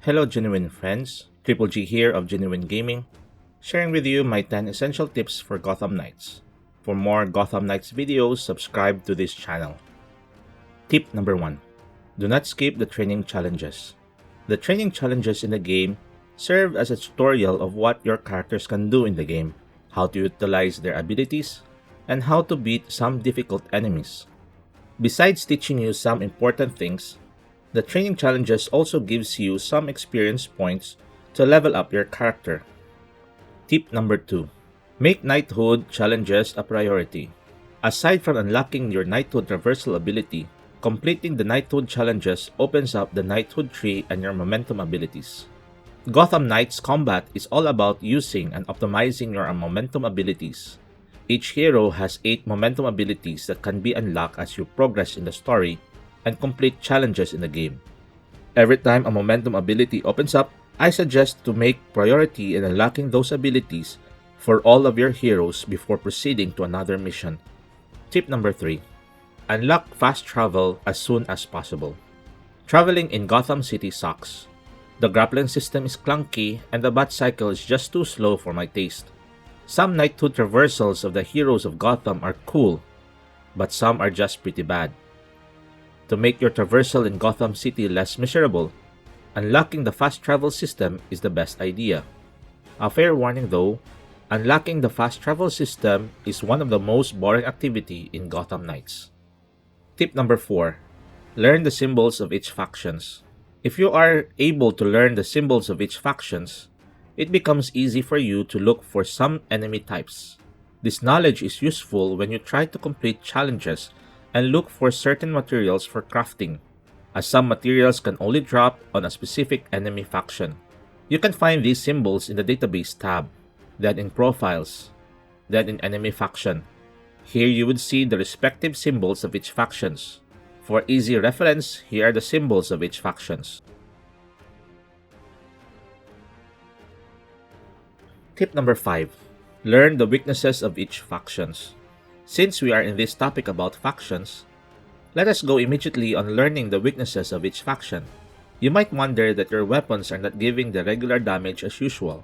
Hello genuine friends, Triple G here of Genuine Gaming, sharing with you my 10 essential tips for Gotham Knights. For more Gotham Knights videos, subscribe to this channel. Tip number 1. Do not skip the training challenges. The training challenges in the game serve as a tutorial of what your characters can do in the game, how to utilize their abilities, and how to beat some difficult enemies. Besides teaching you some important things, the training challenges also gives you some experience points to level up your character. Tip number 2. Make knighthood challenges a priority. Aside from unlocking your knighthood traversal ability, completing the knighthood challenges opens up the knighthood tree and your momentum abilities. Gotham Knights combat is all about using and optimizing your momentum abilities. Each hero has 8 momentum abilities that can be unlocked as you progress in the story and complete challenges in the game. Every time a momentum ability opens up, I suggest to make priority in unlocking those abilities for all of your heroes before proceeding to another mission. Tip number 3. Unlock fast travel as soon as possible. Traveling in Gotham City sucks. The grappling system is clunky and the bat cycle is just too slow for my taste. Some knighthood traversals of the heroes of Gotham are cool, but some are just pretty bad. To make your traversal in Gotham City less miserable, unlocking the fast travel system is the best idea. A fair warning though, unlocking the fast travel system is one of the most boring activity in Gotham Knights. Tip number 4. Learn the symbols of each factions. If you are able to learn the symbols of each factions, it becomes easy for you to look for some enemy types. This knowledge is useful when you try to complete challenges and look for certain materials for crafting, as some materials can only drop on a specific enemy faction. You can find these symbols in the database tab, then in profiles, then in enemy faction. Here you would see the respective symbols of each factions. For easy reference, here are the symbols of each factions. Tip number 5. Learn the weaknesses of each factions. Since we are in this topic about factions, let us go immediately on learning the weaknesses of each faction. You might wonder that your weapons are not giving the regular damage as usual.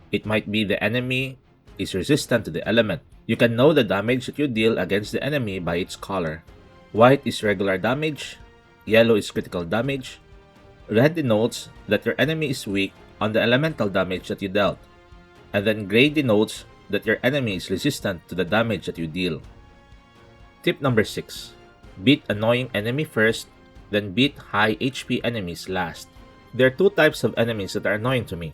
It might be the enemy is resistant to the element. You can know the damage that you deal against the enemy by its color. White is regular damage, yellow is critical damage, red denotes that your enemy is weak on the elemental damage that you dealt, and then gray denotes that your enemy is resistant to the damage that you deal. Tip number 6. Beat annoying enemy first, then beat high HP enemies last. There are 2 types of enemies that are annoying to me.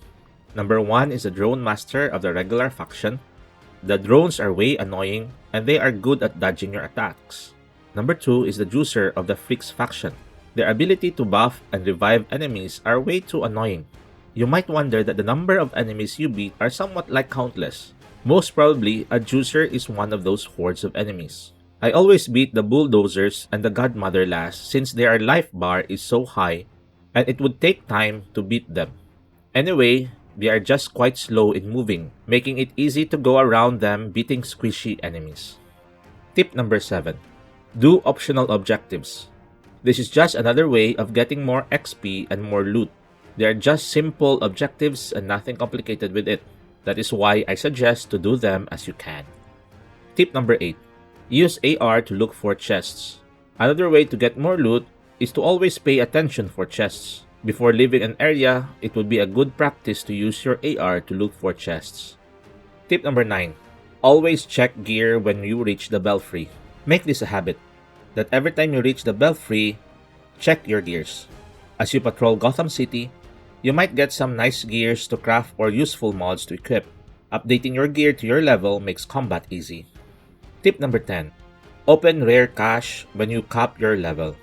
Number 1 is the drone master of the regular faction. The drones are way annoying and they are good at dodging your attacks. Number 2 is the juicer of the freaks faction. Their ability to buff and revive enemies are way too annoying. You might wonder that the number of enemies you beat are somewhat like countless. Most probably, a juicer is one of those hordes of enemies. I always beat the bulldozers and the godmother last since their life bar is so high and it would take time to beat them. Anyway, they are just quite slow in moving, making it easy to go around them beating squishy enemies. Tip number 7. Do optional objectives. This is just another way of getting more XP and more loot. They are just simple objectives and nothing complicated with it. That is why I suggest to do them as you can. Tip number 8. Use AR to look for chests. Another way to get more loot is to always pay attention for chests. Before leaving an area, it would be a good practice to use your AR to look for chests. Tip number 9. Always check gear when you reach the belfry. Make this a habit, that every time you reach the belfry, check your gears. As you patrol Gotham City, you might get some nice gears to craft or useful mods to equip. Updating your gear to your level makes combat easy. Tip number 10. Open rare cache when you cap your level.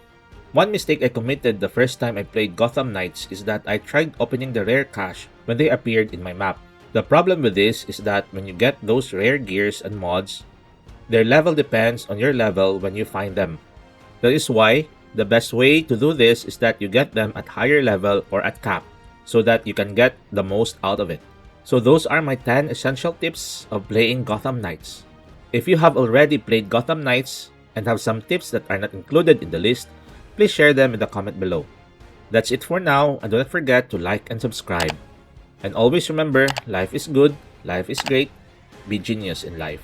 One mistake I committed the first time I played Gotham Knights is that I tried opening the rare cache when they appeared in my map. The problem with this is that when you get those rare gears and mods, their level depends on your level when you find them. That is why the best way to do this is that you get them at higher level or at cap, so that you can get the most out of it. So those are my 10 essential tips of playing Gotham Knights. If you have already played Gotham Knights and have some tips that are not included in the list, please share them in the comment below. That's it for now, and don't forget to like and subscribe. And always remember, life is good, life is great, be genius in life.